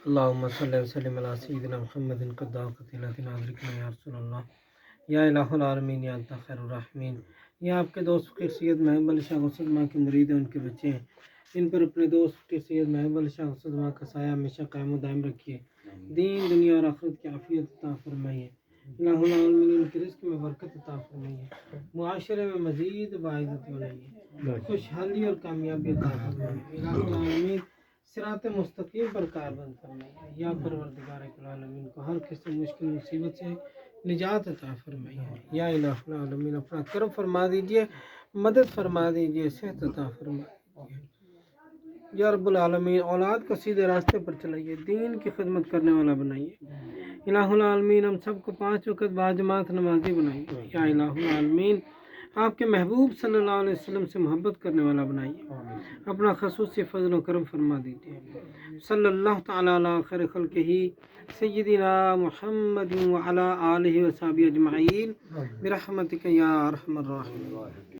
اللهم صل وسلم علی سیدنا محمد قد قتلتنا ادرکنا یا رسول اللہ یا الہ العالمین یا انت خیر الراحمین۔ یہ آپ کے دوست فقیر سید محب علی شاہ غوث الزمان کے مرید ہیں، ان کے بچے ہیں، ان پر اپنے دوست فقیر سید محب علی شاہ غوث الزمان کا سایہ ہمیشہ قائم و دائم رکھیے، دین دنیا اور آخرت کی عافیت عطا فرمائیے، الہ العالمین ان کے رزق میں برکت عطا فرمائیے، معاشرے میں مزید باعزت بنائیے، خوشحالی اور کامیابی عطا فرمائیے، الہ العالمین صراط مستقیم پر کاربند فرمائیے، یا پروردگار العالمین کو ہر قسم مشکل مصیبت سے نجات عطا فرمائیے، یا الہ العالمین اپنا کرم فرما دیجئے، مدد فرما دیجئے، صحت عطا فرما دیجئے، یا رب العالمین اولاد کو سیدھے راستے پر چلائیے، دین کی خدمت کرنے والا بنائیے، الہ العالمین ہم سب کو 5 وقت باجماعت نمازی بنائیے، یا الہ العالمین آپ کے محبوب صلی اللہ علیہ وسلم سے محبت کرنے والا بنائیے، اپنا خصوصی فضل و کرم فرما دیجیے، صلی اللہ تعالیٰ علی خیر خلقہ سیدنا محمد وعلی آلہ وصحبہ اجمعین برحمتک یا ارحم الراحمین۔